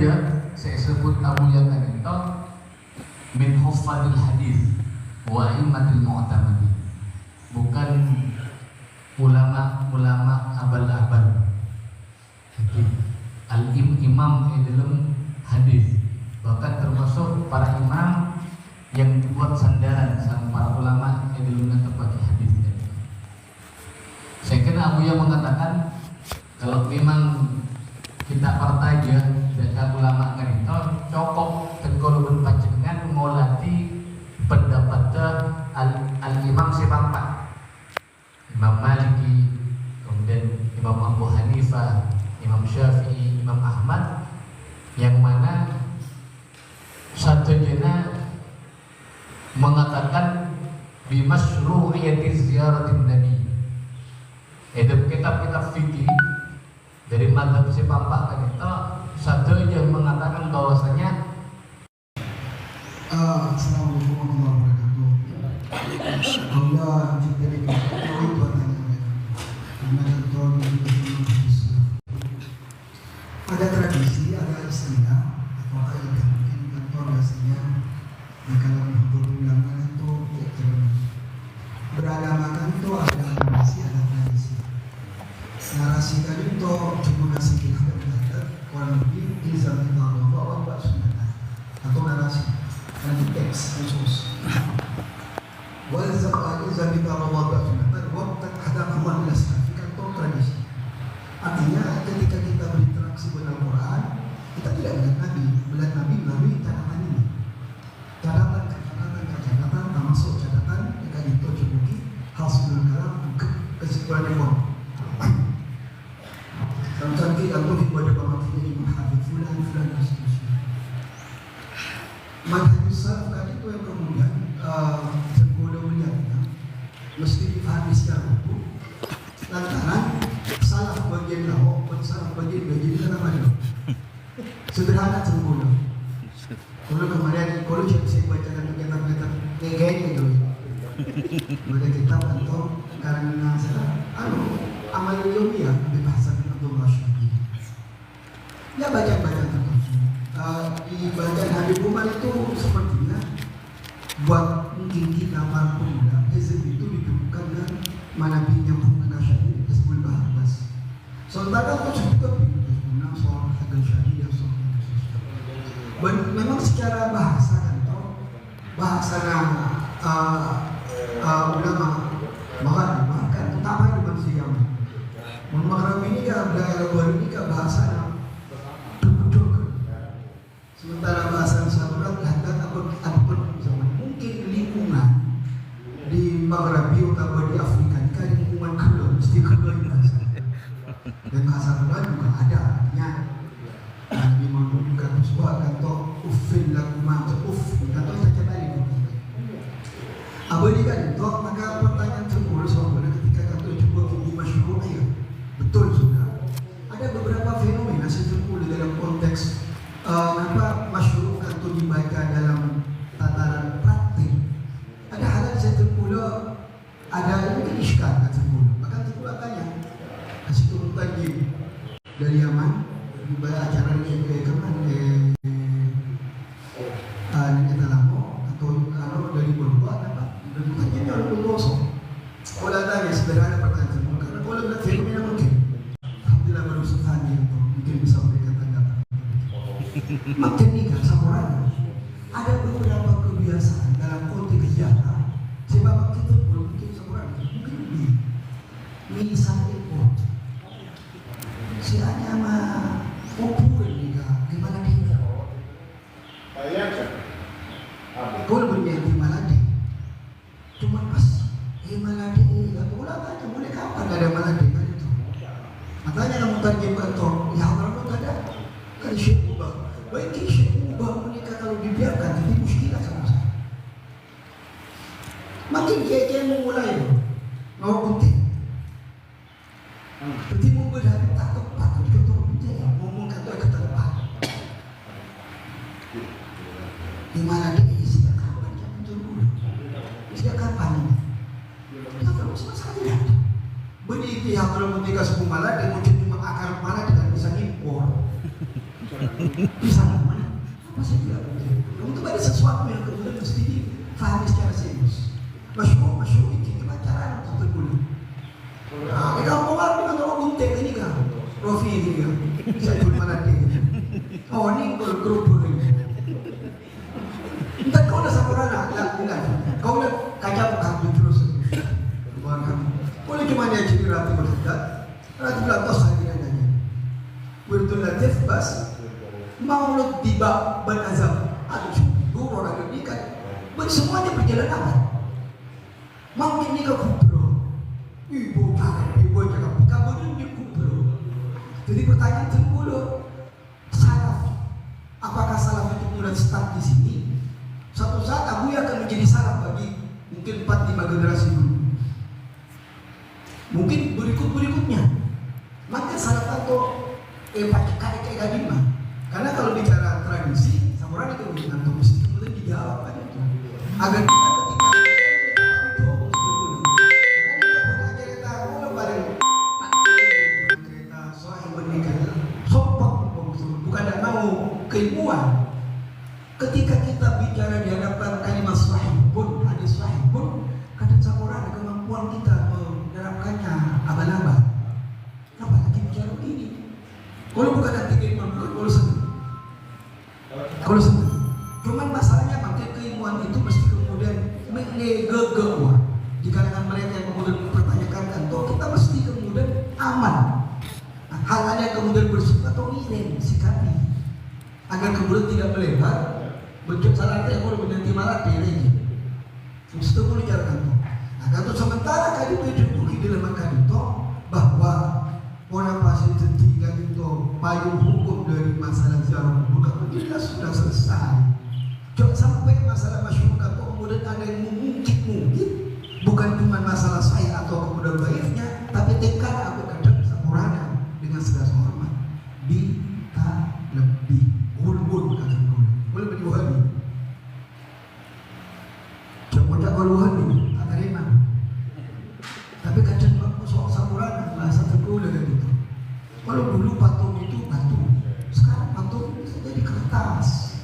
ya saya sebut Abu Yaman itu min huffadil hadis wa immatil mu'tamadi, bukan ulama abal-abal. Jadi al-imam dalam hadis, bahkan termasuk para imam yang dibuat sandaran sama para ulama yang dalam tempat hadis. Saya kira Abu yang mengatakan kalau memang kita partai ya dan ulama ngerito cokok tenggol panjenengan ngolati pendapatnya al-imam sepampat, Imam Maliki, kemudian Imam Abu Hanifah, Imam Syafi'i, Imam Ahmad, yang mana satunya mengatakan bimasyru'iyati ziyaratin Nabi. Itu kitab-kitab fikih dari mazhab sepampat kan itu satu yang mengatakan bahwasanya Assalamualaikum warahmatullahi wabarakatuh. Allah jadi ada tradisi, ada istilah atau ada yang mungkin kantor biasanya di kalangan hukum ulama itu beragamakan itu ada narasi, ada tradisi. Narasi tadi itu cuma nasi kita kurang lebih izah kita bahwa apa sunnah atau narasi nanti teks khusus. Wazab izah kita bahwa sunnah waktu ada amal nasfikan itu tradisi. Artinya ketika kita berinteraksi dengan Al-Quran, kita tidak melihat Nabi melalui catatan ini. Catatan termasuk catatan jika itu cukupi hasil kalam kesimpulan yang mau. Contoh kita tuh pada pemakai Imam Habib Fulan dan seterusnya. Manhajus salaf tadi itu yang kemudian sempurna melihatnya mesti dipahami secara utuh. Lantaran salah bagian lahok, salah bagian itu namanya sederhana sempurna. Kalau kemarin kalau saya bacakan kitab-kitab kayak gitu, baca kitab atau karena saya amal ilmiah bahasa Abdul Rashid. Ya bacaan tertentu. Di bacaan Habib Umar itu sepertinya buat mungkin kita para pemuda hizb itu ditentukan dengan mana nyambung dengan syahid disebut bahas. Sementara aku juga punya soal hadal syahid dan soal itu. Memang secara bahasa kan atau bahasa ulama bahkan utama di manusia. Mengenai ini kan daerah luar ini kan bahasa duduk. Sementara bahasa Nusantara hadal apapun zaman mungkin lingkungan di Maghribi utama di Afrika ini kan lingkungan kedua mesti kedua bahasa. Dan bahasa kedua juga ada artinya Nabi menunjukkan sebuah kata ufil lakum uf atau saja tadi. Abadi kan itu maka pertanyaan terpuluh soalnya ketika kata coba kini masyhuriyah betul sudah ada beberapa fenomena terpuluh dalam konteks apa masyhur atau dibaca dalam tataran praktik. Ada hal yang terpuluh ada mungkin iskal terpuluh maka terpuluh tanya kasih turun tadi dari Yaman di acara ini kemana kita lama atau dari berubah apa dan bukannya orang berdosa. Kalau tanya sederhana pertanyaan karena kalau tidak fenomena mungkin alhamdulillah baru sehari itu mungkin bisa memberikan tanggapan. Makin nikah sama orang ada beberapa kebiasaan dalam konteks kegiatan sebab kita belum mungkin sama orang mungkin misalnya si hanya mah opur nikah gimana dia? Kalau punya gimana dia? Cuma pas gimana dia? Aku udah tanya boleh kapan ada mana dia kan itu? Makanya kamu tanya kantor, ya orang ada kan syekh ubah. Baik syekh ubah menikah kalau dibiarkan jadi muskilah sama saya. Makin dia memulai mau penting. Berarti mau berhari takut kantor penting ngomong kantor ke tempat. Di mana dia sejak kapan dia menjuru? Sejak kapan ini? Ya kalau sama sekali tidak ada. Beri pihak kalau menikah sepuluh malah dia mungkin cuma akar mana dengan bisa impor. Misalnya mana? Apa sih bilang? Kamu tuh ada sesuatu yang kemudian mesti difahami secara serius. Masyhur itu cara untuk terguna. Nah, kita mau ngarep dengan orang gunting ini kan, Rofi ini kan, saya pun mana dia. Oh ini grup ini. Entah kau dah sampai enggak. Kau dah kacau kamu terus. Boleh cuma dia jadi ratu berdekat, ratu latos lagi nanya. Betul latif bas, maulud tiba berazam. Aduh, dulu orang ini kan, semuanya berjalan aman. Mungkin ni kau kubro, ibu cakap, kamu ni kubro. Jadi pertanyaan termula, salaf, apakah salaf itu mulai start di sini? Suatu saat Abu akan menjadi salaf bagi mungkin 4-5 generasi dulu. Mungkin berikutnya, maka salaf atau pakai kadima. Karena kalau bicara tradisi, Samurai itu atau mesti kemudian dijawab aja itu. Agar kita ketika keilmuan, ketika kita bicara di hadapan kalimat sahih pun, hadis sahih pun, kadang Samurai ada kemampuan kita menerapkannya abal-abal. Kenapa lagi bicara begini? Kalau bukan nanti keilmuan, kalau senang. Cuman masalahnya pakai keilmuan itu mesti kemudian mengegewa di kalangan mereka yang kemudian mempertanyakan kantor, kita mesti kemudian aman. Hal-hal yang kemudian bersifat atau miren sikapi agar kemudian tidak melebar. Bentuk salah teh kalau berhenti malah diri. Mesti boleh cara kantor. Nah, kantor sementara kali menjadi dalam kantor bahwa orang pasien tinggal itu payung hukum dari masalah ziarah kubur kita sudah selesai. Jangan sampai masalah masyarakat kemudian ada yang mungkin bukan cuma masalah saya atau kemudian baiknya, tapi tekad aku kadang Sampurana dengan segala hormat kita lebih ulun kata boleh berjuang. Coba keluhan ini tak terima. Tapi kadang soal Sampurana bahasa tergula dan itu. Kalau dulu patung itu batu, sekarang patung bisa jadi kertas,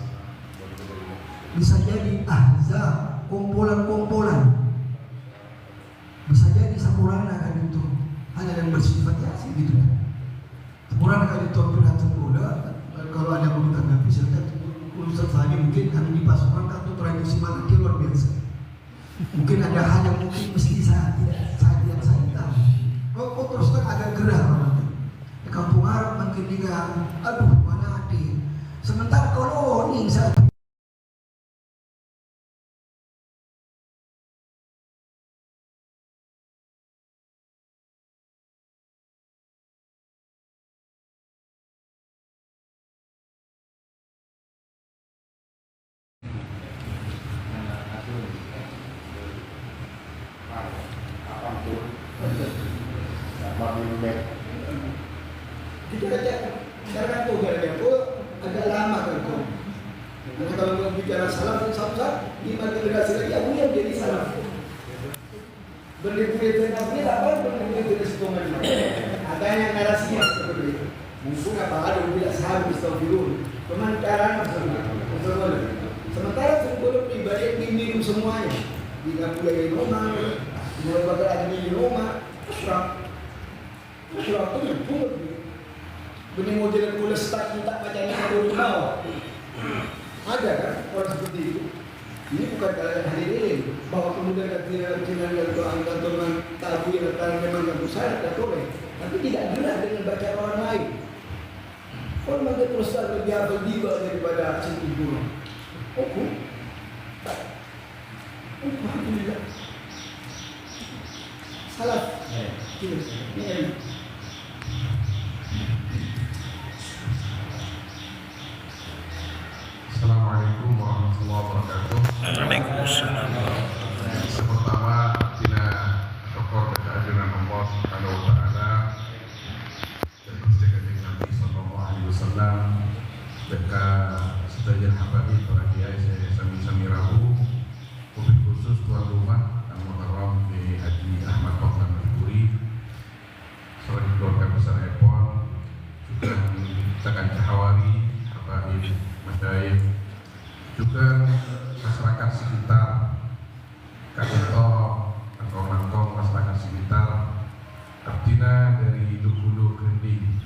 bisa jadi ahzab, kompolan-kompolan, bisa jadi Sampurana kan itu hanya yang bersifat asing gitu kan. Sampurana kan itu sudah tergula. Kalau ada yang tanggapi silakan. Urusan saya mungkin karena di pasukan itu tradisi Malaki luar biasa. Mungkin ada hal yang mungkin mesti saya tidak tahu. Kok terus kan agak gerah orang. Kampung Arab makin juga, aduh mana ada. Sementara kalau ini saya karena itu agak lama kan itu. Karena kalau bicara salaf dan samsat, 5 generasi lagi Abu yang jadi salaf. Beribu-ribu Abu apa? Beribu-ribu sekolah. Ada yang narasinya seperti itu. Mungkin apa ada tidak sahabat istafirun. Cuman caranya sementara sebelum pribadi minum semuanya. Jika mulai rumah, mulai bakal di rumah, surat itu pun benih model pula start minta macamnya dari bawah. Ada kan orang seperti itu. Ini bukan kalangan hadirin bahwa kemudian kemudian kantor tabu yang memang nggak besar tak boleh, tapi tidak gerak dengan baca orang lain. Orang makin terus lebih hafal diba daripada cinta guru. Oke. Alhamdulillah. Salah. Ini. Assalamualaikum warahmatullahi wabarakatuh. Waalaikumsalam. Yang pertama, kita syukur kehadiran Allah Subhanahu wa taala dan persetujuan Nabi sallallahu alaihi wasallam dekat setajal habaib para kiai saya sami-sami rahu mobil khusus tuan rumah Yang Muharram di Haji Ahmad Taufan Al-Buri sebagai keluarga besar Epon juga tekan Cahawari habaib, masyayikh, juga masyarakat sekitar, kanito, langkong-langkong masyarakat sekitar, artinya dari dulu Gending,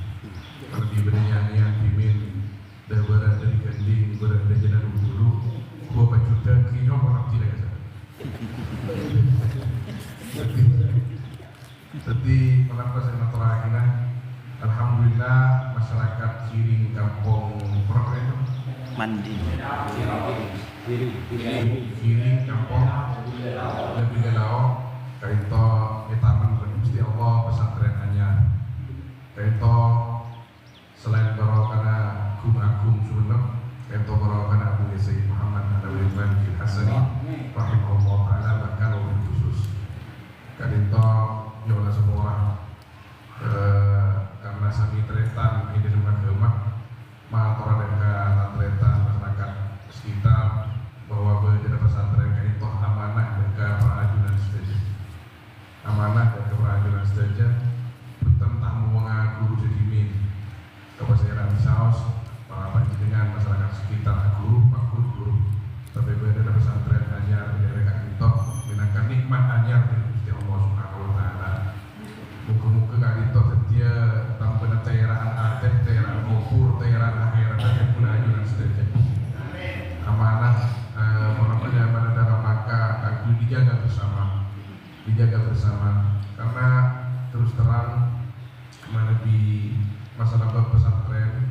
lebih bernyanyian pimin, daripada dari Gending, berada jalan dulu, gua pacutan kino orang tidak ya. Jadi mengapa saya terakhirnya, alhamdulillah masyarakat Kiring Kampung berapa itu? Mandi. Kiring Kampung lebih galau, kaito etaman Gusti Allah pesantren anyar, kaito selain barokana kum agung sunnah, kaito barokana Abu Sayyid Muhammad Nabi Ibrahim Hasani, rahimahullah taala bahkan wabil khusus, kaito nyola semua karena sami tretan ini rumah rumah mator ada tretan masyarakat sekitar bahwa berada pesantren kaito amanah dan keperajunan saja, amanah dan keperajunan saja tentang mengaku guru sedimin kepastian saus para panjenengan masyarakat sekitar guru pakut guru tapi berada pesantren hanya di daerah kaito menangkan nikmat hanya dari Gusti Allah Subhanahu wa taala. Muka-muka kaito setia tanpa daerah akhir, daerah kubur, daerah akhirat dan keperajunan saja. Amanah amanah dalam maka aku dijaga bersama karena terus terang menepi masalah pesantren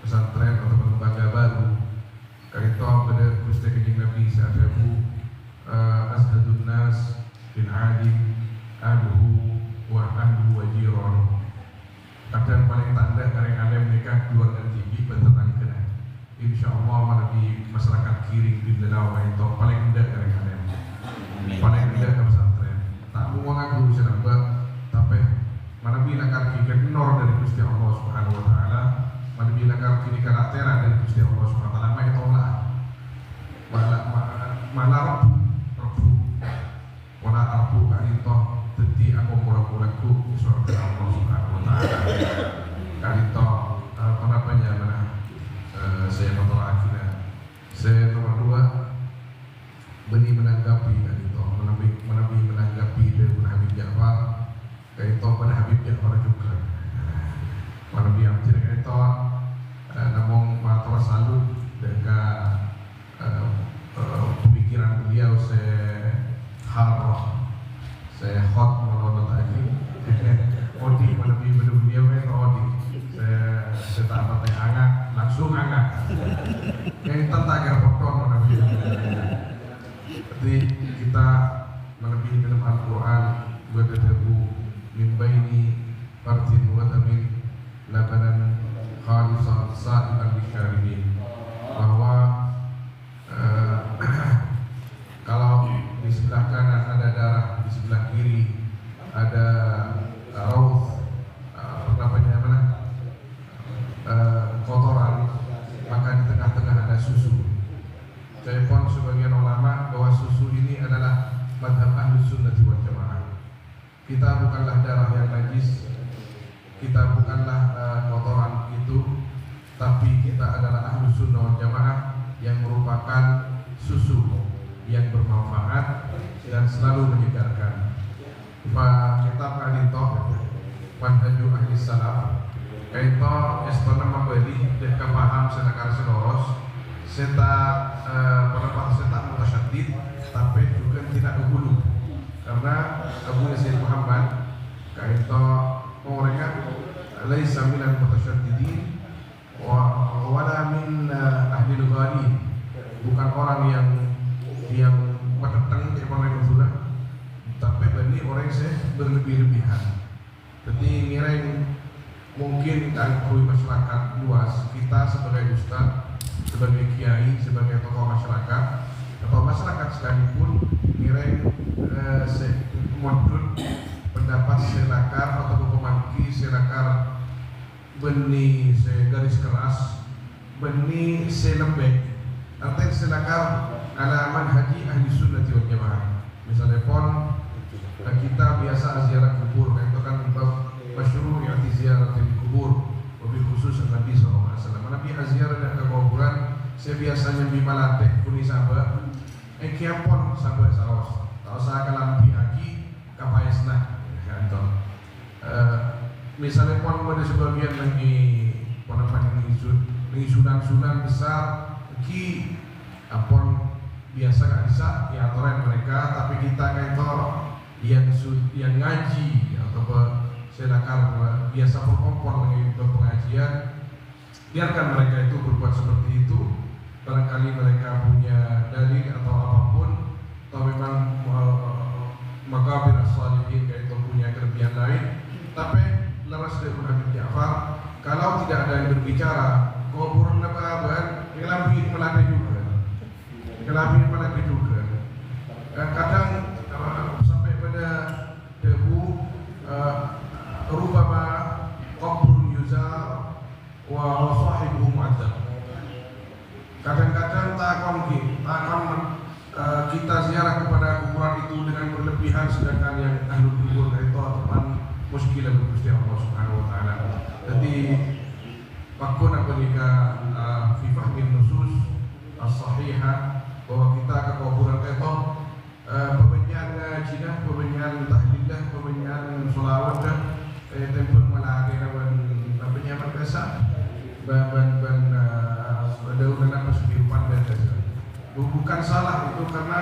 atau lembaga baru kaito pada Gusti Kanjeng Nabi sahabu asdadun nas bin adim aduhu wa ahlu wa jiran kadang paling tanda kareng ada mereka keluarga tinggi bentenang kena insyaallah menepi masyarakat Kiring di Mindanao itu paling rendah kareng ada paling rendah ke pesantren tak mau ngaku sedang tapi mana bila kaki kenor dari Gusti Allah Subhanahu wa taala, mana bila kaki karakter dari Gusti Allah Subhanahu wa taala, mai tolak. Mana rebu. Wala arbu kalito teti aku mula-mulaku di surga Allah Subhanahu wa taala. Kalito penapanya mana saya menolak akhirnya. Saya nomor 2 beni menanggapi kalito, menanggapi dari Habib Ja'far kaito pada Habib Ja'far juga mana biang tidak kaito namun matur salut dengan pemikiran beliau saya hot menonton tadi odi mana beliau itu odi saya tak apa hangat langsung hangat yang tentang agar potong mana jadi kita melebihi dalam Al-Quran berdebu min baini fartin wa damin labanan khalisan sa'iban lisyaribin bahwa kalau di sebelah kanan ada darah, di sebelah kiri ada rauh kotoran, maka di tengah-tengah ada susu. Saya pun sebagian ulama bahwa susu ini adalah madhab Ahlus Sunnah wal Jamaah. Kita bukanlah darah yang najis, kita bukanlah kotoran itu, tapi kita adalah Ahlus Sunnah wal Jamaah yang merupakan susu yang bermanfaat dan selalu menyegarkan. Pak kitab kalito manhaju ahli salaf kaito estona membeli dan paham senakar senoros seta pendapat seta mutasyadid tapi juga tidak kebulu karena Abu Sayyid Muhammad kaito orangnya laisa minal mutasyadidin wala min ahli ghali, bukan orang yang menentang ekonomi sudah, tapi bani orang yang berlebih-lebihan. Jadi ngira mungkin akui masyarakat luas, kita sebagai ustaz, sebagai kiai, sebagai tokoh masyarakat atau masyarakat sekalipun ngira modul pendapat selakar atau pemangki selakar benih garis keras, benih lembek, artinya selakar ala manhaji ahli sunnah wal jamaah. Misalnya pon kita biasa ziarah kubur, itu kan bab masyru' i'ti ziarah kubur, wabil khusus Nabi SAW. Nabi aziarah dan kekuburan saya biasanya bimalateh kuni sahabat kiapon sahabat saros tak usah kalampi lagi kapayasna kantor misalnya pon pada sebagian lagi ponapan ini sunan besar ki apon biasa gak bisa diaturan mereka, tapi kita kantor yang ngaji atau sedakar biasa berkompon lagi pengajian, biarkan mereka itu berbuat seperti itu. Barangkali mereka punya dalil atau apapun, atau memang makabir as-salihin yaitu punya kelebihan lain. Tapi leras dari Habib Ja'far, kalau tidak ada yang berbicara, kuburan nababan ngelambi melanda juga, ngelambi melanda juga. Kadang sampai pada debu rubama qabrun yuzar wa sahibuhu mu'adzab. Kadang-kadang takon kita ziarah kepada kuburan itu dengan berlebihan, sedangkan yang ahlul kubur itu teman muskilah Gusti Allah Subhanahu wa taala. Jadi pakun apabila fi fahmin nusus as-sahihah bahwa kita ke kuburan itu pembenyan jidah, pembenyan tahlillah, pembenyan sholawat tempun malaki dan penyaman biasa ban daun apa kehidupan dan dasar. Bukan salah itu karena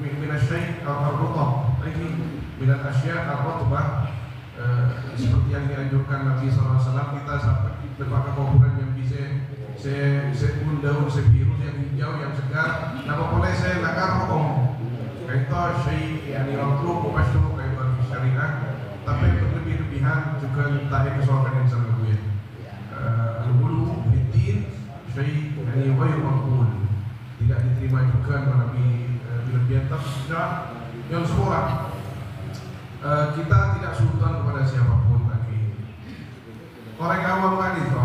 minasyai al-rutub lagi minat asya al-rutubah seperti yang dianjurkan Nabi SAW. Kita sampai depan kuburan yang bisa sebun daun sebiru yang hijau yang segar, nama boleh saya nakar hukum itu syai yang dilakukan masyhur kayak bagi syariah, tapi berlebih-lebihan juga tak kesokan yang sama gue al-wulu bitin syai yang wajib makbul tidak diterima juga Nabi berlebihan. Tapi yang seorang kita tidak sultan kepada siapapun lagi. Orang awam kan itu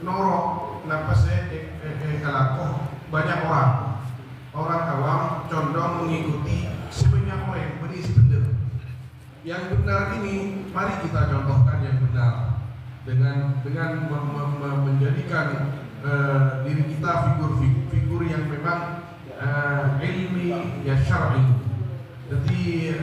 norok napas kalakoh banyak orang awam condong mengikuti sebanyak yang berisi benar. Yang benar ini mari kita contohkan yang benar dengan menjadikan diri kita figur yang memang ilmi ya syar'i. Jadi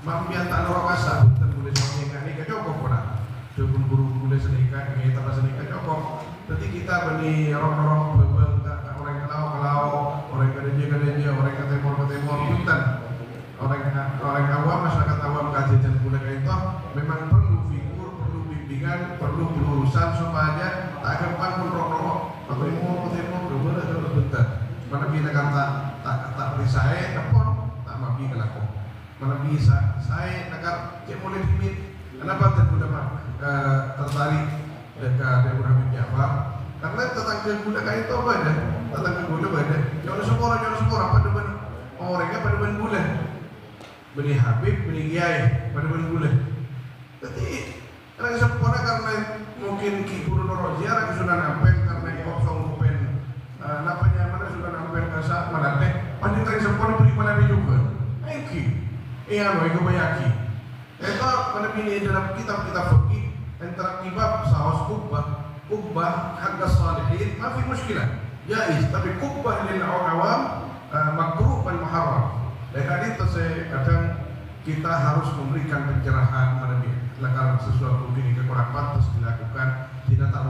mampian tak lorok asa bukan boleh senikah ini kecokok pernah sebelum guru boleh senikah ini tak senikah cokok. Jadi kita bani orang-orang bebel tak orang kalau orang kerja orang ketemor bukan orang awam masyarakat awam kajian dan boleh itu memang perlu figur, perlu bimbingan, perlu berurusan supaya tak gampang menrok-rok atau mau berbeda atau bentar. Mana bila kata tak berisai telepon tak mabi kelaku. Mana bisa saya nakar cek boleh dimit. Kenapa terbudak tertarik dekat Dewan Habib Ja'far? Karena tentang kegudakan itu ada, tentang kegudakan ada. Jangan semua pada ben orangnya pada ben bulan. Beni Habib, beni Kiai pada ben bulan. Jadi karena sempurna karena mungkin Ki Guru Noroziarah sudah nampel karena kosong kupen napanya mana sudah nampel kasa mana teh pandai sempurna beri pada juga. Eki, iya loh, itu bayaki. Itu pada ini dalam kitab-kitab fikih antara kibab saus kubah harga salihin masih muskilah. Jais, tapi kubah lil awam makruh dan muharram. Dan tadi saya kadang kita harus memberikan pencerahan pada kalau sesuatu ini kurang pantas dilakukan, tidak tak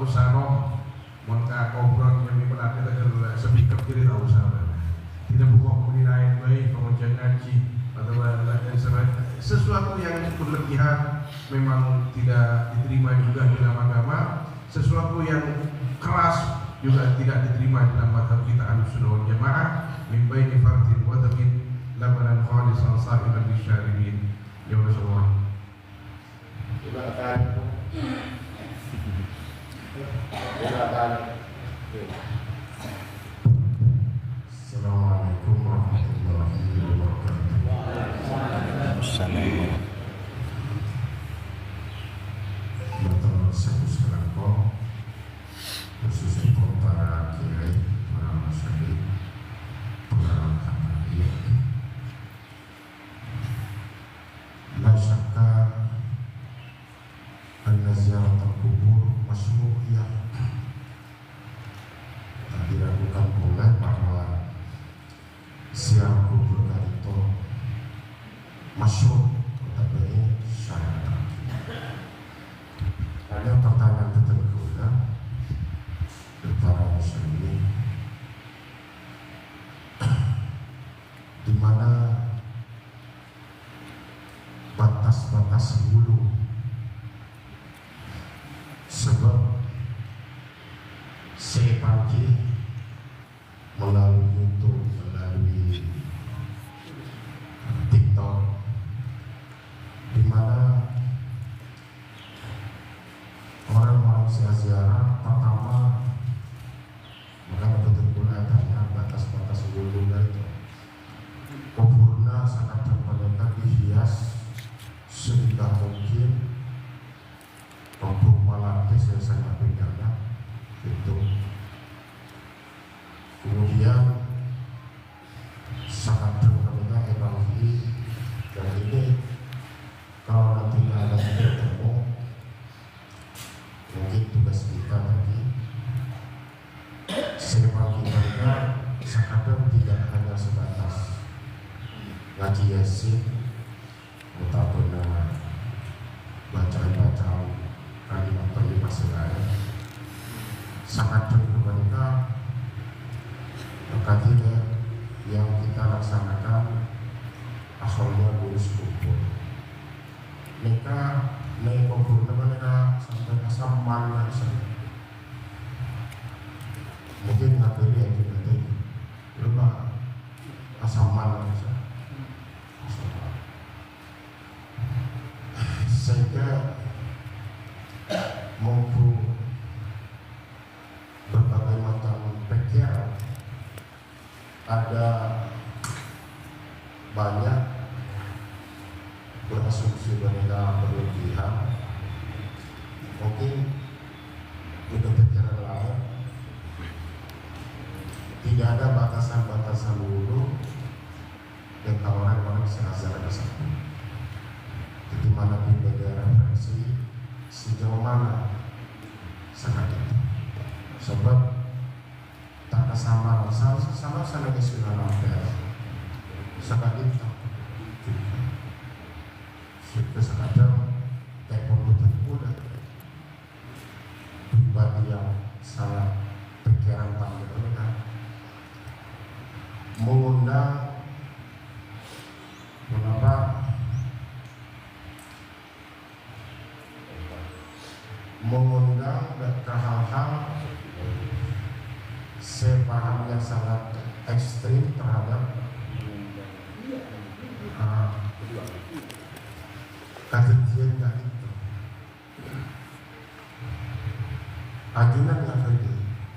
usah roh maka kuburan yang dipelat kita sebikap kiri tak usah tidak buka penilaian baik pengujian ngaji atau sesuatu yang berlebihan memang tidak diterima juga dalam agama, sesuatu yang keras juga tidak diterima dalam mazhab kita Ahlussunnah wal Jamaah. Min baini fardin wa tabin labanan khalisan sahiban lisyaribin. Ya Allah. Assalamualaikum warahmatullahi wabarakatuh. Assalamualaikum. Betul, saya sekarang khususnya para kiai, para masyarakat, para hambali. La syakka anna ziaratul kubur siang kubur itu masuk tapi syariat. Ada pertanyaan tertentu para muslimin, di mana batas-batas hulu, sebab sepagi melalui YouTube, melalui TikTok, di mana orang-orang ziarah pertama mereka betul-betul tanya batas-batas hulunya itu kuburnya sangat mereka dihias sedikit mungkin untuk melapis yang sangat bidangnya itu. Kemudian sangat terkenal evangelis, dan ini kalau nanti ada ketemu mungkin tugas kita tadi sebab kita sekadar tidak hanya sebatas ngaji yasin atau benar bacaan-bacaan kalimat terlibat selaya sangat mereka berkatinya yang kita laksanakan asalnya lulus kubur mereka naik kubur mereka sampai asam mana sana mungkin nggak beli yang juga tadi lupa asam mana sana sehingga mampu berbagai macam pikiran, ada banyak berasumsi mereka berlebihan, mungkin itu pikiran lain, tidak ada batasan-batasan dulu yang orang-orang seazar kesatu. Di mana beda referensi sejauh mana sangat itu. Sebab tak kesamaan sama lagi sudah nampil sangat itu. Sudah sekadar teknologi terkuda pribadi yang sangat pikiran panjang mereka mengundang mengapa mengundang ke hal-hal sepaham yang sangat ekstrim terhadap kajian itu. Ajunan yang tadi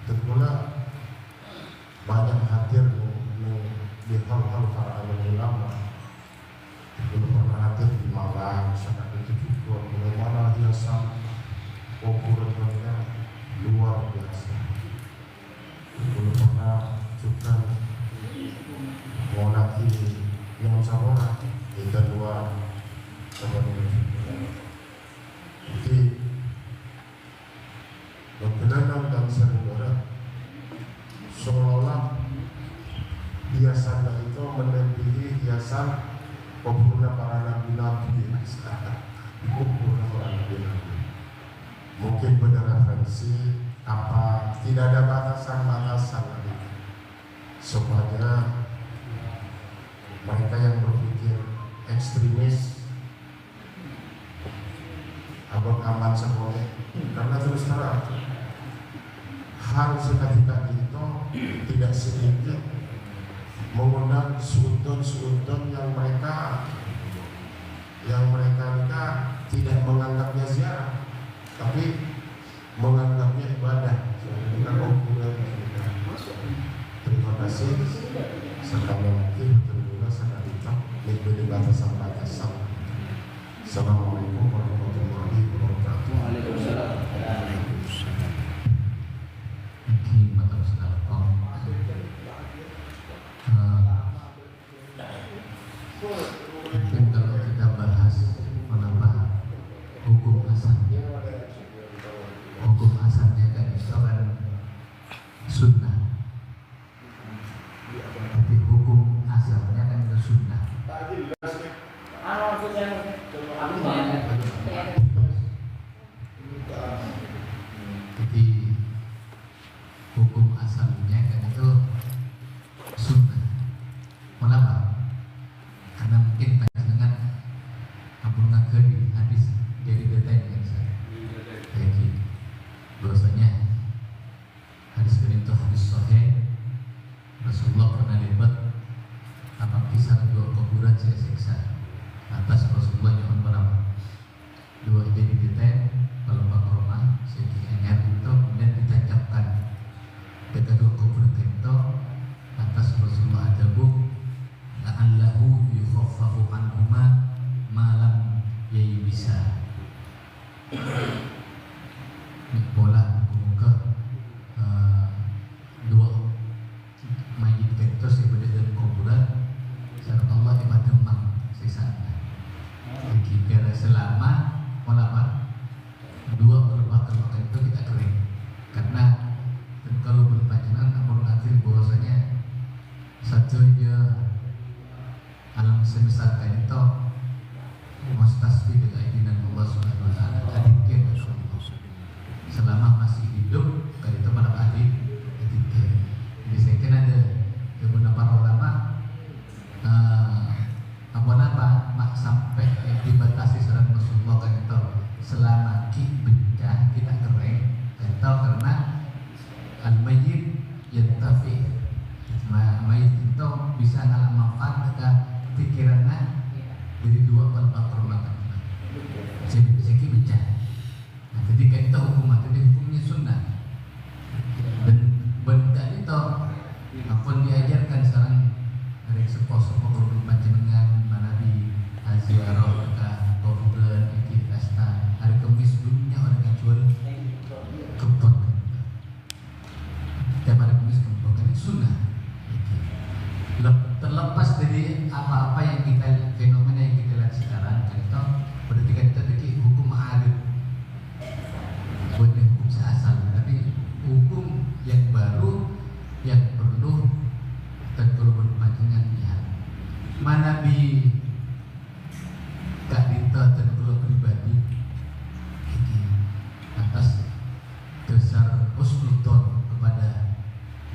terpula banyak hadir di hal-hal para ulama. Belum pernah hadir di Malang, sangat itu juga. Bagaimana dia kuburannya luar biasa. Belum pernah juga mengenai yang sama kita luar jadi berkenaan dan saudara seolah hiasan itu melebihi hiasan kuburan para nabi-nabi kuburan para nabi-nabi. Mungkin berreferensi apa tidak ada batasan-batasan lagi supaya mereka yang berpikir ekstremis abang aman semuanya karena terus terang hal seketika itu tidak sedikit mengundang sudut-sudut yang mereka tidak menganggapnya ziarah tapi menganggapnya ibadah. Terima kasih sekali lagi betul-betul sangat lebih batasan-batasan. Assalamualaikum warahmatullahi wabarakatuh. Waalaikumsalam. Mungkin kalau kita bahas menambah hukum asalnya kan itu kan sunnah, tapi hukum hukum asalnya kan itu sunnah. Kenapa? Karena mungkin panjenengan ampun ngakeli hadis dari detail yang saya jadi bahwasanya hadis ini itu hadis sahih. Rasulullah pernah libat apa kisah dua kuburan saya siksa. Atas Rasulullah yang berapa? Dua jadi detail kalau Pak segi anyar itu kemudian ditancapkan dekat dua kuburan itu atas Rasulullah ada bu la'allahu yukhaffafu anhuma malam yai bisa bola muka dua mayit itu sebagai dalam kuburan syarat Allah ibadah mang sisanya kira selama apa dua berubah itu kita kering karena kalau berpacaran ampun ngatir bahwasanya satu aja alam semesta itu mustasfi dengan izinan Allah Subhanahu wa taala adikir selama masih hidup kan itu pada adikir. Jadi saya kira ada beberapa ulama apa mak sampai dibatasi saran Rasulullah kan itu selama bencah kita kering kan karena al-mayyit yantafi mayit itu bisa ngalah manfaat ke pikirannya dari dua balbak permata seki bencah. Nah ketika itu hukuman jadi hukumnya sunnah dan benda itu apapun diajarkan sekarang dari sepo-sepo berburu panjenengan mana di ziarah ke kuburan iki pesta hari Kamis dunia orang kecuali kebun tiap hari Kamis kebun kan itu sunnah. Terlepas dari apa-apa yang kita fenomena yang kita lihat sekarang kan itu berarti kan kita bikin hukum ma'arif bukan hukum seasal tapi hukum yang baru yang perlu dan perlu berpanjangan lihat mana di Kak Dita dan perlu pribadi atas dasar husnudon kepada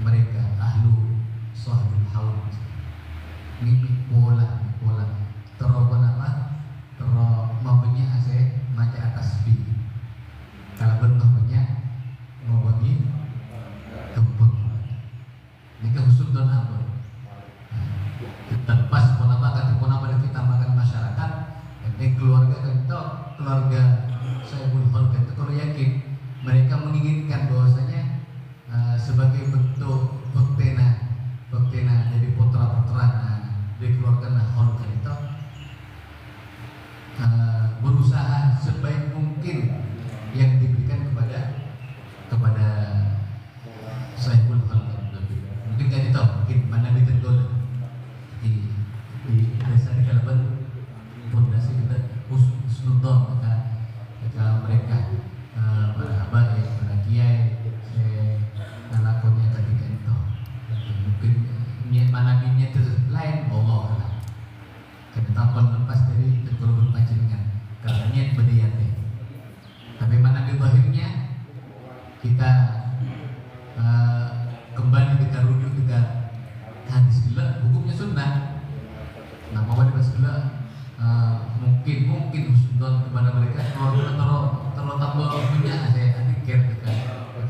mereka ahlu sahibul haul ini pola terus apa terus mempunyai ase macam atas bi kalau mempunyai mau bagi tempat ini kehusnudon apa terlepas pola apa pada kita makan masyarakat ini keluarga kita keluarga Sayyidul Khalq itu kalau yakin mereka menginginkan bahwasanya sebagai bentuk bektena jadi putra-putra dari keluarga Khalq itu berusaha sebaik mungkin yang diberikan kepada Sayyidul Khalq mungkin kan itu mungkin mana ditenggol di desa di Kalaban fondasi kita husnudon ketika mereka para habaib para kiai ngelakonnya ketika itu mungkin niat mana niat itu lain Allah lah karena tanpa lepas dari tergolong panjenengan karena niat berdiyati tapi mana zahirnya kita kembali kita rujuk kita hadis gila hukumnya sunnah. Nah mau dibahas gila mungkin husnudon kepada mereka kalau tambah punya saya adikir kita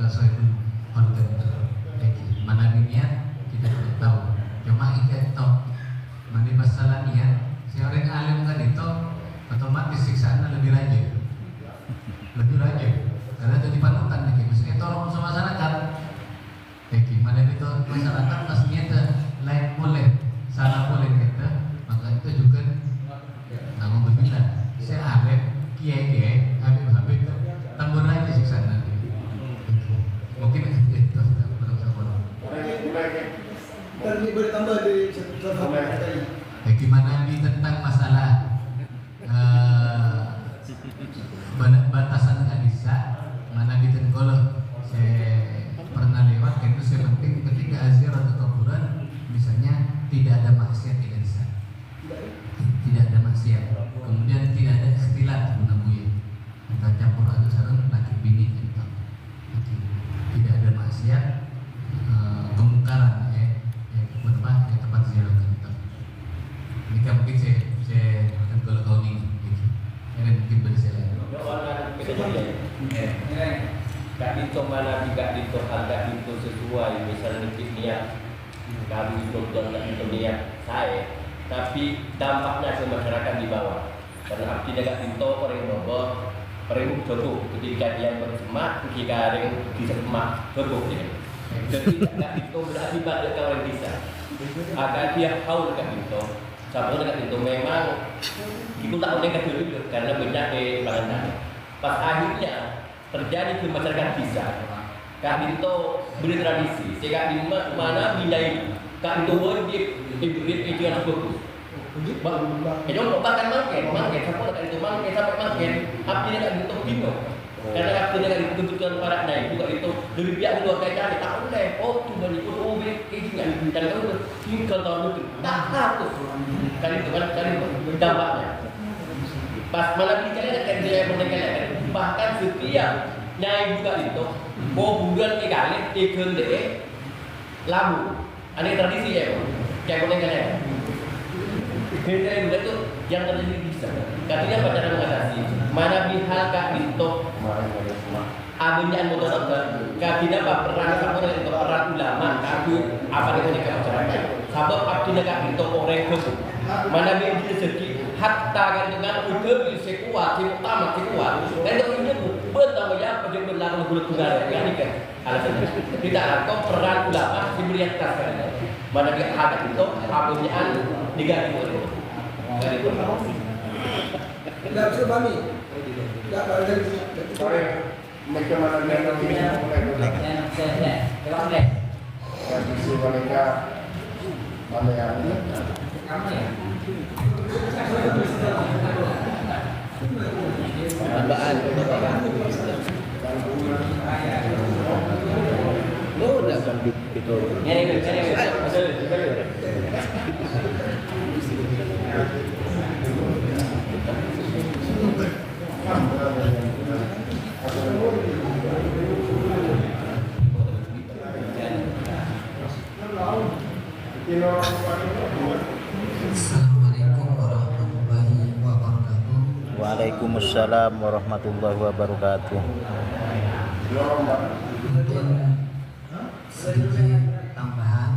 Sayyidul Khalq mana niat kita tidak tahu cuma ingat tahu mana masalah niat seorang alim kan itu otomatis siksaannya lebih rajin karena jadi panutan lagi maksudnya tolong sama masyarakat mana itu masyarakat pastinya lain boleh salah boleh kita maka itu juga namun berbeda saya alim kiai habib tambah aja siksaan nanti mungkin itu Dan boleh tambah dari tadi. Bagaimana ini tentang masalah batasan hadisa mana ditenggol saya pernah lewat itu saya penting ketika azir atau kuburan misalnya tidak ada maksiat tidak ada maksiat kemudian tidak ada ikhtilat menemui kita campur aduk sarung laki bini tidak ada maksiat mana tidak itu agak itu sesuai misalnya niat kami sultan dan niat saya, tapi dampaknya ke masyarakat di bawah. Karena abdi agak itu orang bobot, orang jatuh ketika dia bersemak, ketika orang disemak jatuh dia. Jadi agak itu berarti pada orang bisa. Agak dia haul agak itu. Sabtu agak itu memang itu tak boleh kedua karena banyak bahan. Pas akhirnya terjadi ke masyarakat bisa. Kak itu beri tradisi. Sehingga di mana bindai kak itu dia ibrit itu yang bagus. Itu bahkan makin sampai itu makin sampai makin abdi dia kak itu bingung. Karena abdi dia kak kebutuhan para naik juga itu dari pihak keluarga cari tak boleh. Oh cuma itu ini dan kamu tinggal tahun itu tak harus. Kan itu dampaknya. Pas malam ini kalian dia mendengar bahkan setiap nyai buka itu bulan kali ikut deh labu ada tradisi ya kayak boleh kalian bulan itu yang terjadi bisa katanya cara mengatasi mana bihal kak itu abenya motor katanya apa peran kamu itu peran ulama kaku apa itu masyarakat sabab abdinya kak itu orang itu mana bihal rezeki hatta kan dengan udah bisa kuat, utama kuat. Dan itu bertambah ya pada berlaku bulan tunggal yang ini kan alasan tidak ada peran ulama diberi atas kan. Mana dia ada itu apabila negatif itu. Dari itu. Tidak bisa kami. Tidak ada. Sorry, macam mana dia mulai. Tradisi mereka Malayan. Tambahan. Oh, dah kan itu. Assalamualaikum warahmatullahi wabarakatuh. Waalaikumsalam warahmatullahi wabarakatuh. Mungkin sedikit tambahan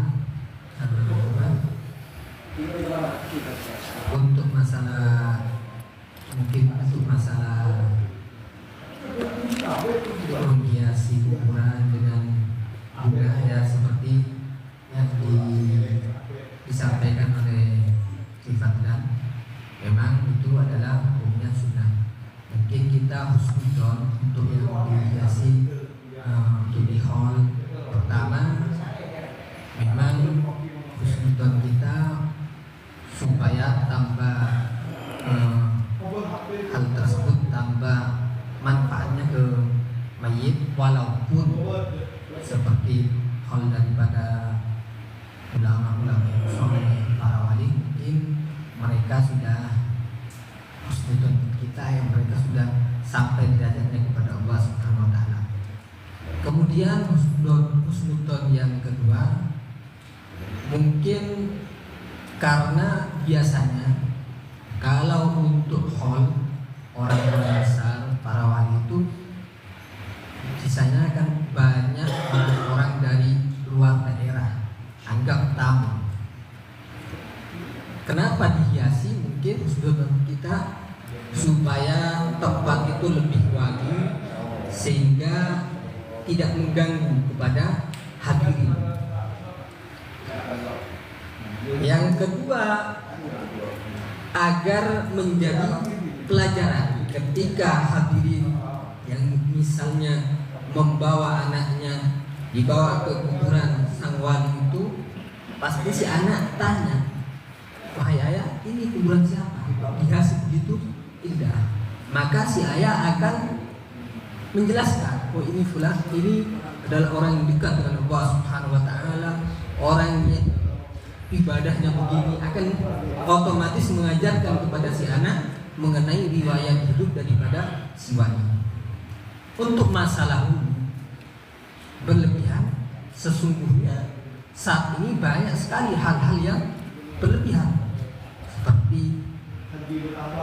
untuk masalah menghiasi kuburan dengan budaya seperti yang disampaikan oleh Fadlan, memang itu adalah hukumnya sunnah. Mungkin kita husnudon untuk yang dihiasi untuk di hall pertama, memang husnudon kita supaya tambah hal tersebut tambah manfaatnya ke mayit, walaupun seperti hal daripada ulama-ulama yang soleh, para wali, mungkin mereka sudah husnudon kita yang mereka sudah sampai derajatnya kepada Allah Subhanahu wa taala. Kemudian husnudon yang kedua, mungkin karena biasanya kalau untuk hall orang-orang besar, para wali itu sisanya kan banyak orang dari luar daerah, anggap tamu. Kenapa dihiasi? Mungkin husnudon kita supaya tempat itu lebih wangi sehingga tidak mengganggu kepada hadirin. Yang kedua, agar menjadi pelajaran ketika hadirin yang misalnya membawa anaknya dibawa ke kuburan sang wali itu, pasti si anak tanya, wahai ayah, ini kuburan siapa? Dihiasi begitu? Tidak. Maka si ayah akan menjelaskan, oh ini fulan, ini adalah orang yang dekat dengan Allah Subhanahu wa taala, orangnya ibadahnya begini, akan otomatis mengajarkan kepada si anak mengenai riwayat hidup daripada si wali. Untuk masalah berlebihan, sesungguhnya saat ini banyak sekali hal-hal yang berlebihan, seperti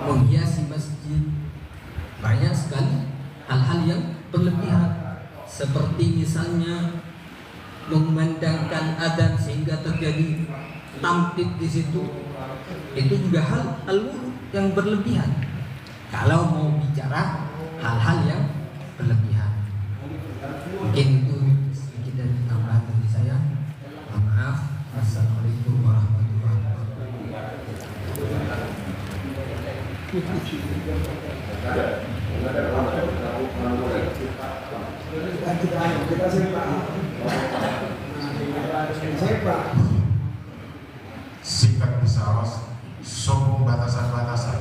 menghiasi masjid, banyak sekali hal-hal yang berlebihan seperti misalnya memandangkan adzan sehingga terjadi tampit di situ, itu juga hal yang berlebihan. Kalau mau bicara hal-hal yang berlebihan, mungkin itu sedikit dari tambahan dari saya. Mohon maaf. Assalamualaikum warahmatullahi Singkat bisawas, sombong batasan-batasan.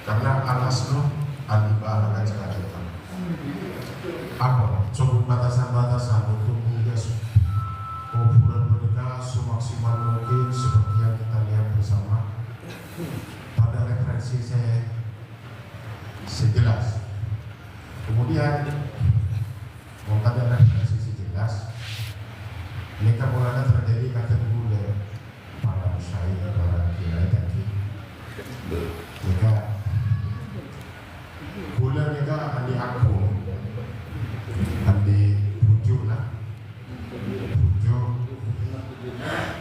Karena al-aslu al-ibadah kan sekalian. Apa? Sombong batasan-batasan untuk menghias hubungan mereka semaksimal mungkin seperti yang kita lihat bersama. Pada referensi saya sejelas. Kemudian mau ada referensi sejelas. Mereka mulanya terjadi kata budaya para syair, para kiai tadi. Mereka gula mereka andi aku, andi bujuk lah, bujuk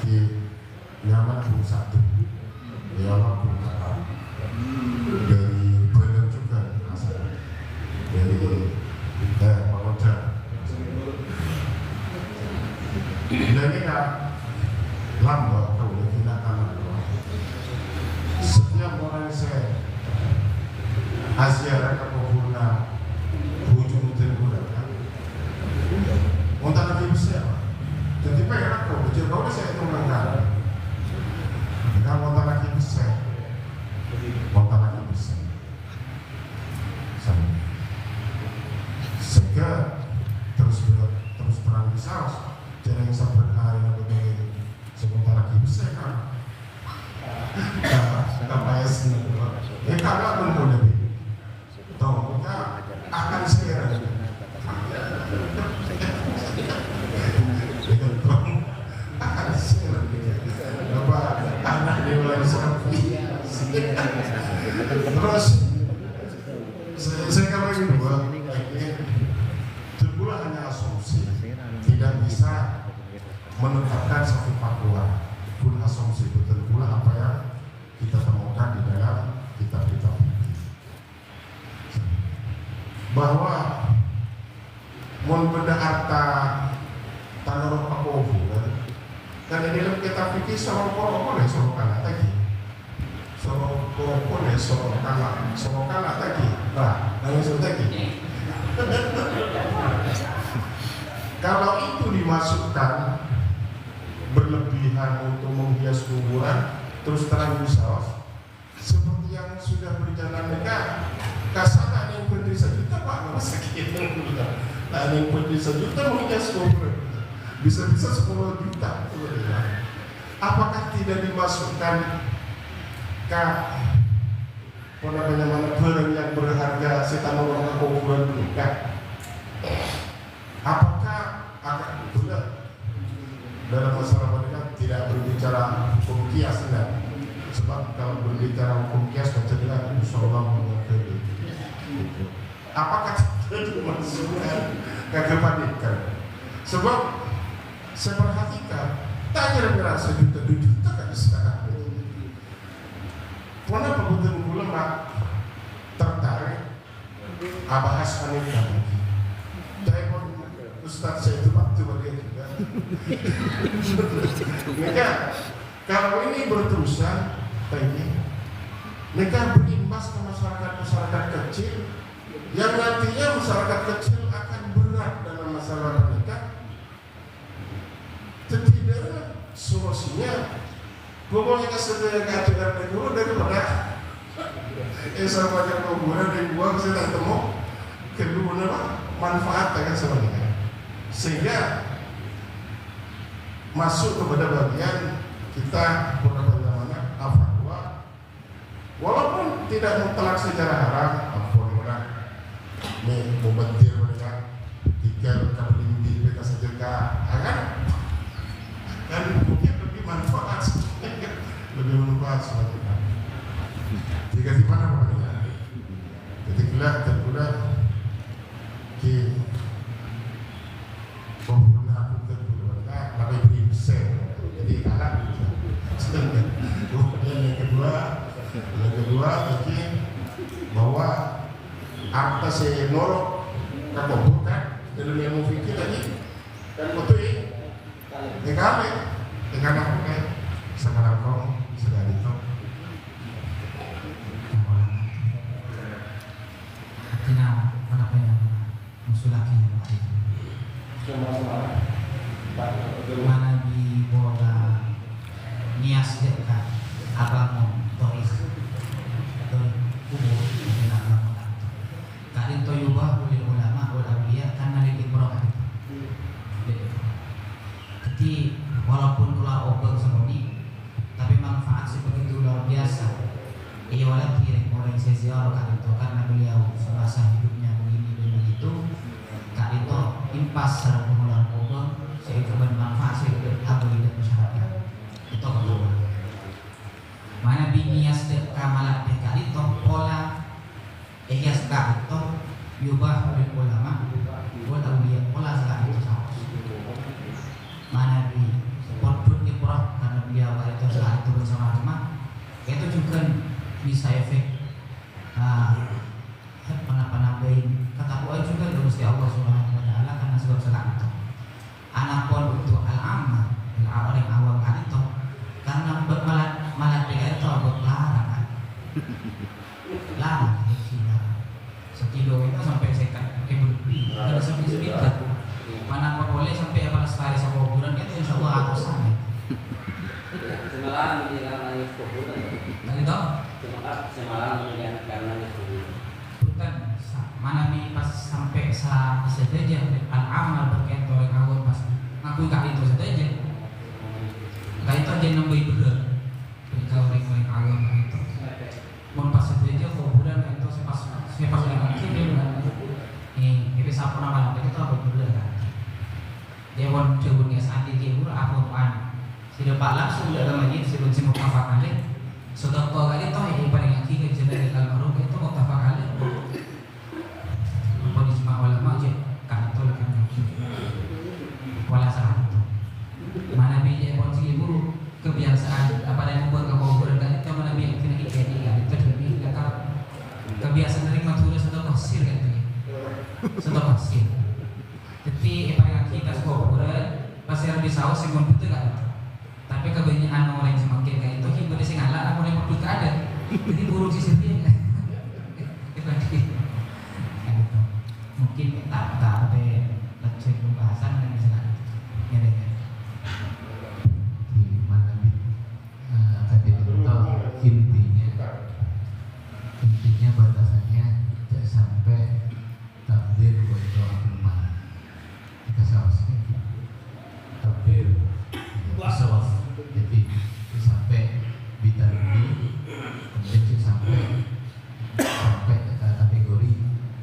di nyaman pun satu, nyaman pun satu. Dari Belanda juga asal, dari Pamoja. Dan ini lambat kalau kita kalah. Setiap orang saya Asia raka pembuna hujung terbuka. Monta lagi besar. Jadi pengen aku kecil kau saya itu menangkan. Jika monta lagi besar, monta lagi besar. Sehingga terus terang besar. Jangan sampai hari yang begini sebentar lagi besar kan? Apa ya sih? Kalau pun boleh lebih, tahu kita akan segera. Akan segera. Apa anak dia mulai seperti terus saya kalau ini dua, terbulah hanya asumsi, tidak bisa menetapkan satu fatwa. Pun asumsi betul pula apa yang kita temukan di dalam kitab-kitab bahwa mun benda harta tanah pakofu kan di dalam kitab fikih sorok boleh sorok kalah lagi sorok boleh sorok kalah lagi nah nangis lagi kalau itu dimasukkan berlebihan untuk menghias kuburan terus terang bisa seperti yang sudah berjalan mereka kasar yang berdiri sejuta pak nggak sakit nah yang berdiri sejuta menghias kuburan bisa-bisa 10 juta apakah tidak dimasukkan ke mana barang yang berharga setan orang kuburan mereka apakah akan betul dalam masalah mereka tidak berbicara hukum kias enggak? Sebab kalau berbicara hukum kias macam dengan insyaallah mengerti. Apakah itu dimasukkan ke kepanikan? Sebab saya perhatikan tak kira-kira sejuta 2 juta kan sekarang. Mana pengutin ulama tertarik bahas wanita lagi. Saya Ustaz saya itu waktu bagi juga. Mereka kalau ini berterusan, mereka berimbas ke masyarakat kecil yang nantinya masyarakat kecil akan berat dalam masalah mereka. Tidak solusinya. Pokoknya kesedia keadilan negara daripada sama macam kuburan dan buang saya tak temu kedua manfaat kan sebenarnya. Sehingga masuk kepada bagian kita bagaimana fatwa walaupun tidak mutlak secara haram ampun ini membentir mereka tiga kali di mereka sedekah kan mungkin lebih manfaat sebagainya jika di mana ketika terbulan di Yang kedua lagi bahwa harta si norok kabobukan dalam ilmu fikih tadi kan betul kami dengan aku sekarang kau sedang itu Tina mana yang musulaki mana di bola nias dekat abang tois kubur dengan abang kadin to yubah oleh ulama wal awliya karena lebih berokat jadi walaupun ulah obeng semuni tapi manfaat sebegitu luar biasa ia walau kira orang yang saya ziarah kali itu karena beliau semasa hidupnya begini dan begitu kali itu impas secara pengeluaran obeng saya itu bermanfaat saya itu abdi dan masyarakat itu kedua mana binias dek kamalat dek kali itu pola ias kali itu yubah oleh ulama wal awliya pola sekali itu sama mana di podut di porok karena beliau itu saat itu bersama-sama itu juga bisa efek penambahin kata kuat juga dari Gusti Allah Subhanahu wa taala karena sebab sekali itu anak pun untuk al-amma orang yang awam kan itu karena malat mereka itu berlarang larang sekilo itu sampai sekat beli kalau sampai sekitar mana pun boleh sampai apa lestari sama kuburan itu insya Allah harus sampai semalam menjelang kuburan tadi toh semalam menjelang kuburan bukan mana nih pas sampai saat saja al-amal berkaitan dengan kawan pas ngaku kali itu saja kali itu aja nambah bener berkaitan kawan itu mau pas saja kuburan itu pas yang akhir ini siapa nama itu apa bener kan dia pun coba saat ini apa tidak pak langsung dalam lagi sebelum semua apa kali sudah kau kali toh yang paling akhir jadi kalau orang itu mau apa kali apa di semua ulama aja kan itu kan wala salah itu mana bija pun sih guru kebiasaan apa yang membuat kau berada itu mana bija kena ikan itu lebih dekat kebiasaan dari matura sudah pasir kan itu sudah pasir tapi paling akhir kita sekolah pasir di sawah sih betul kan tapi kebanyakan orang yang semakin kayak itu kita boleh ngalah aku boleh makhluk ada jadi buruk sih sendiri mungkin tak ada lecet pembahasan dan misalnya ya deh di mana tadi itu intinya batasannya tidak sampai takdir buat doa rumah kita sausnya takdir wasaf jadi sampai bitarbi kemudian sampai kategori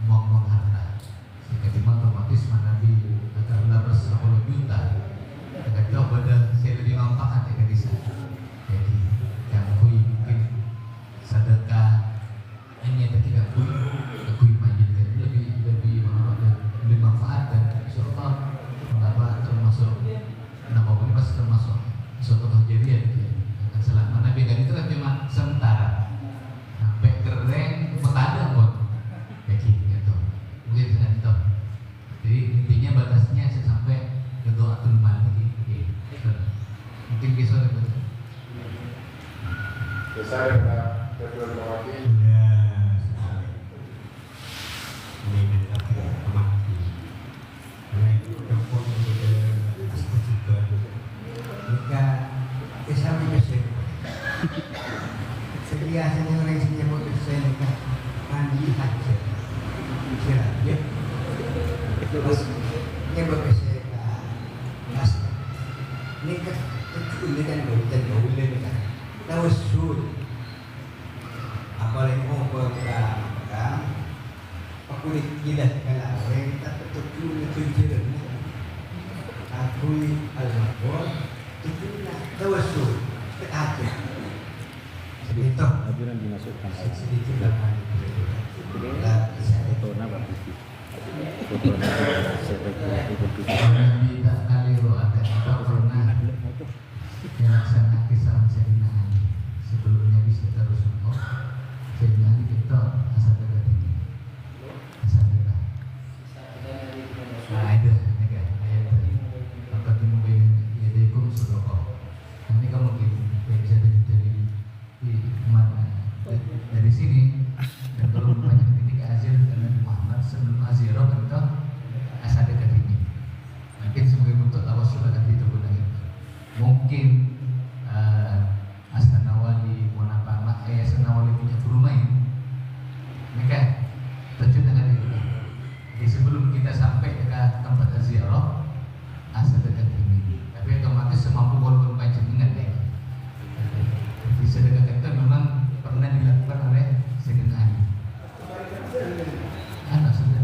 ngomong harta sehingga dimana otomatis manabi akan 10 juta akan jauh pada saya lebih manfaat ya bisa jadi yang kui mungkin sedekah ini ada 3 kui majid lebih manfaat dan insyaallah mendapat termasuk nama ini pasti termasuk suatu kejadian akan selama Nabi kan itu kan cuma sementara sampai keren petanda pun kayak gitu mungkin dengan itu jadi intinya batasnya sampai ke doatul mal gitu mungkin bisa betul besar ya kedua lagi ini kita amati karena itu kampung kita asal juga jika kesami kesem sebiasanya orang sini mau kesem mandi haji kira ya terus ini berkesem mas ini ini kan bukan boleh kan tawasul apalagi mau berkah aku tidak kalah orang tak betul tujuan akui al-maqbul itu tawasul aja itu ajuran dimasukkan sedikit dalam foto nama foto Nabi tak kali ada pernah melaksanakan kisah Sayyidina Ali sebelumnya bisa terus untuk sehingga kita asal dekat ini asal dekat. Nah itu kan ayat tadi. Maka timbul yaikum sedekah. Nanti kamu bisa dari mana dari sini. Dan kalau banyak titik azir karena Muhammad sebelum azirah kita asal dekat ini. Mungkin sebagai bentuk lawas sudah tadi itu gunanya. Mungkin Astana Wali Monapana Astana Wali punya bermain. Mereka tujuan dengan itu. Jadi sebelum kita sampai ke tempat ziarah asal dekat ini. Tapi otomatis semampu golongan panjenengan deh. Jadi sedekah itu memang pernah dilakukan oleh Sayyidina Ali. Anak sedekah.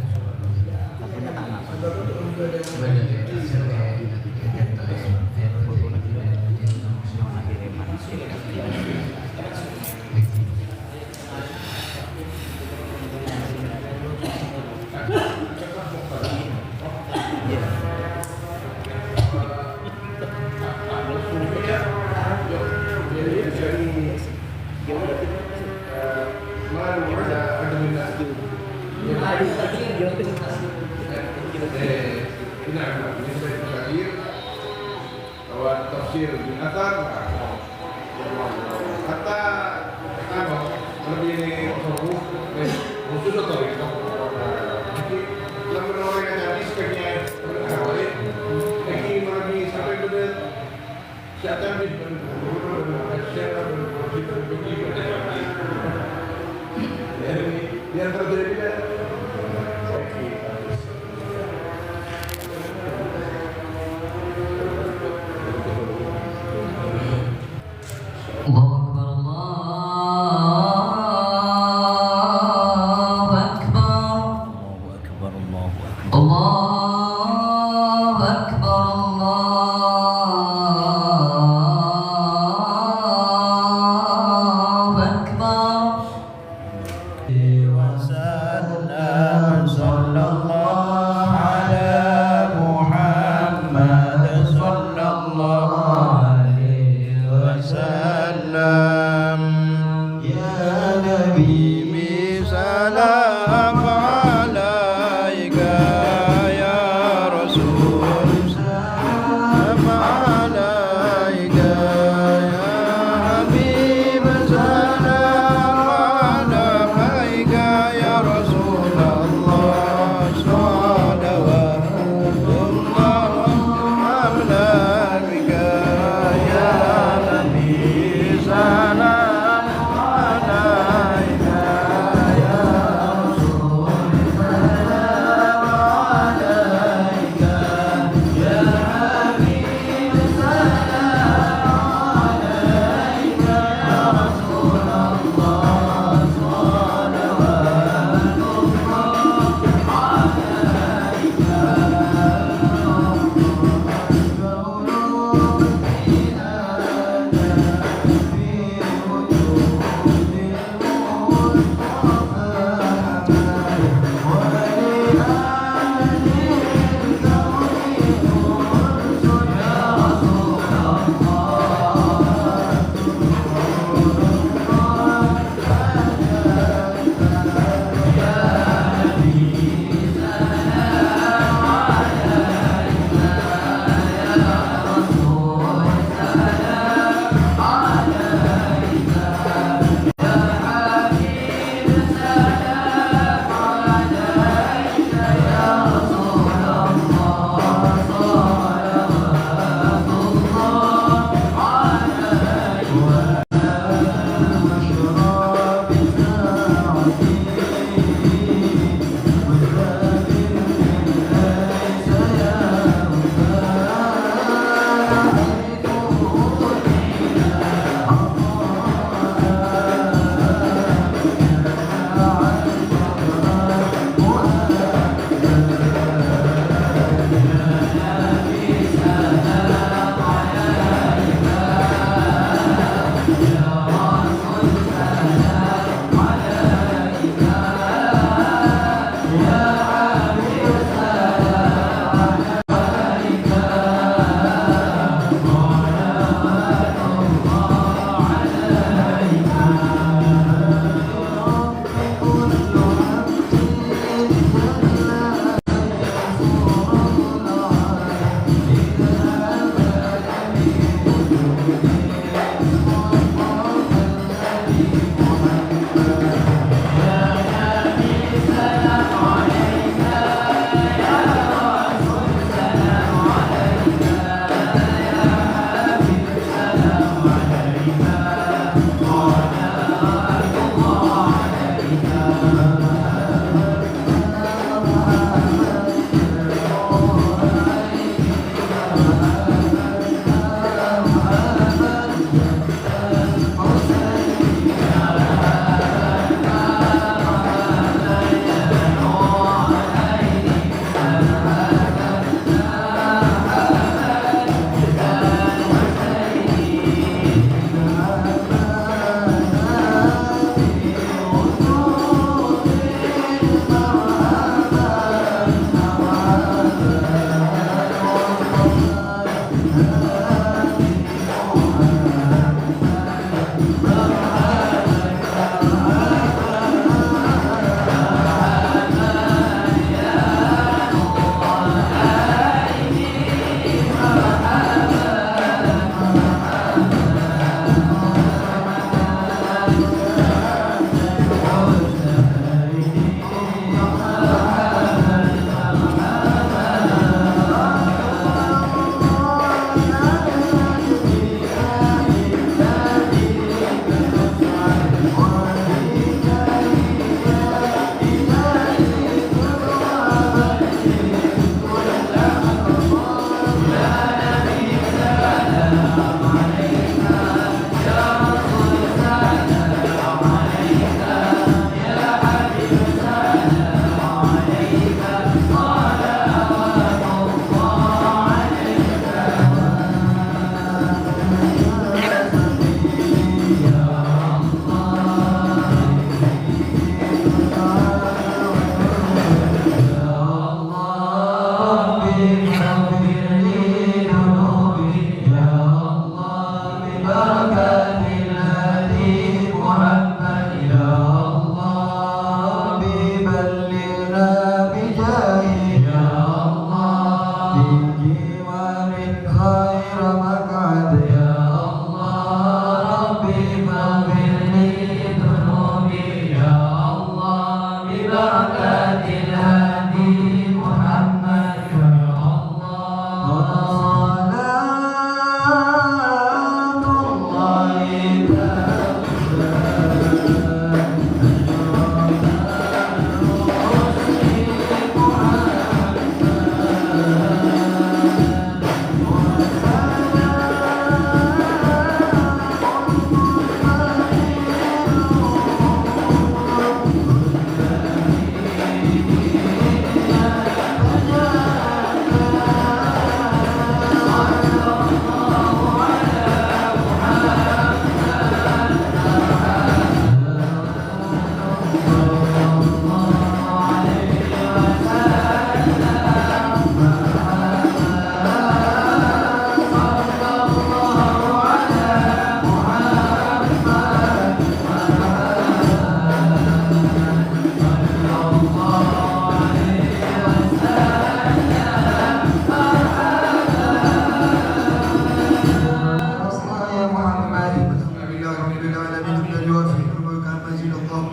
Tafsir bin Athar kata apa lebih ini khusus atau itu jadi dalam orang yang jadi sebenarnya awalnya lagi lagi sampai pada siapa yang biar terjadi Dewasa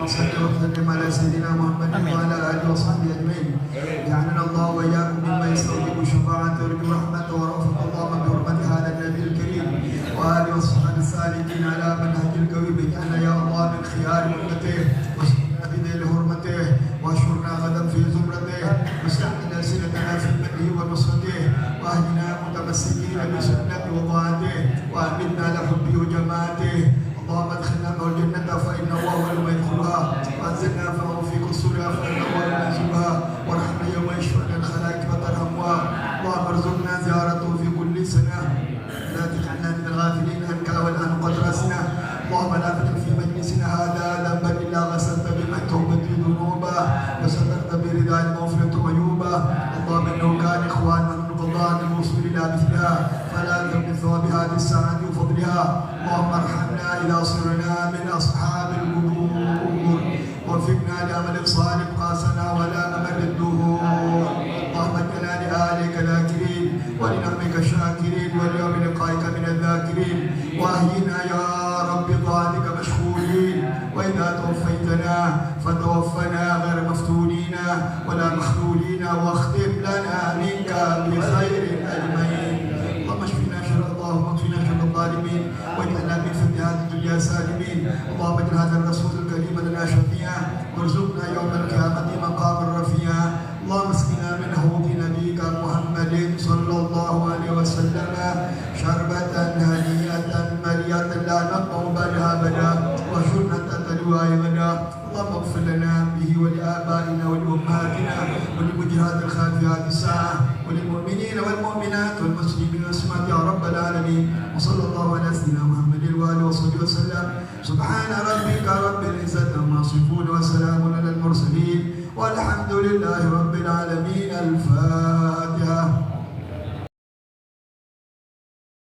صل وسلم على سيدنا محمد وعلى آله وصحبه أجمعين. جعلنا الله وإياكم مما يستوجب الشفاعة ويرجو رحمته ورأفة اللهم بحرمة هذا النبي الكريم وآله وصحبه السالكين على منهج القويم. اجعلنا يا الله من خيار أمته واسقنا بذيل حرمته واشرنا غدا في زمرته واستعمل ألسنتنا في مدحه ونصرته واهدنا متمسكين بسنته وطاعته وأمتنا لحبه وجماعته. اللهم ادخلنا من الجنة فإنه أول ما يدخلها وأنزلنا في قصورها فإنه أول ما ينزلها وارحمنا يوم يشفع الخلائق فترحمها. اللهم ارزقنا زيارته في كل سنة لا تجعلنا من الغافلين عنك والآن قد رسنا. اللهم لا تجعل في مجلسنا هذا ذنبا إلا غسلت بمن توبة ذنوبا وسترت برضا المغفرة عيوبا. اللهم إنه كان إخواننا من قضاء الوصول إلى مثلها فلا تمن ثواب هذه الساعة وفضلها. اللهم ارحمنا إذا صرنا من أصحاب القبور وفقنا لعمل صالح قاسنا ولا ممر الدهور. اللهم اجعلنا لآلك ذاكرين ولنعمك شاكرين وليوم لقائك من الذاكرين. واهدنا يا رب طاعتك مشغولين وإذا توفيتنا فتوفنا غير مفتونين ولا مخذولين واختم لنا منك بخير أجمعين. اللهم اشفنا شر اللهم اكفنا شر الظالمين واجعلنا من فتنة الدنيا سالمين. اللهم اجعل هذا الرسول الكريم لنا شفيعا وارزقنا يوم القيامة مقاما رفيعا. اللهم اسقنا من حوض نبيك محمد صلى الله عليه وسلم شربة هنيئة مريئة لا نقم بعدها أبدا وشربة تلوى أبدا. اللهم اغفر لنا به ولآبائنا ولأمهاتنا ولمجهاد الخافيات الساعة وللمؤمنين والمؤمنات والمسلمين والمسلمات يا رب العالمين. وصلى الله على سيدنا محمد وآله وصحبه وسلم. سبحان ربك رب العزة عما يصفون وسلام على المرسلين والحمد لله رب العالمين.